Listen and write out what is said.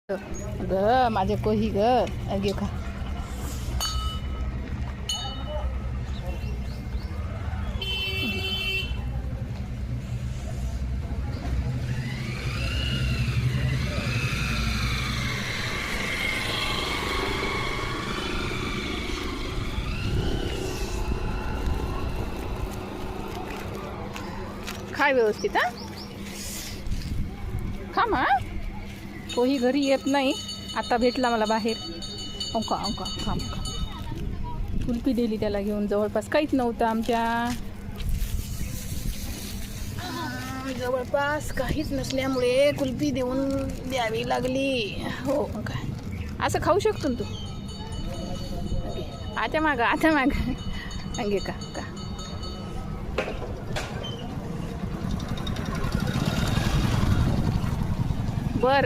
ग माझ्या कोही ग अगे का खाय व्यवस्थित हा खा मा कोही घरी येत नाही. आता भेटला मला बाहेर. अंका अंका खा खा कुल्फी दिली त्याला घेऊन. जवळपास काहीच नव्हतं आमच्या जवळपास काहीच नसल्यामुळे कुल्फी देऊन द्यावी लागली. हो काय असं खाऊ शकतो ना तू. आता माग अंगे का का बर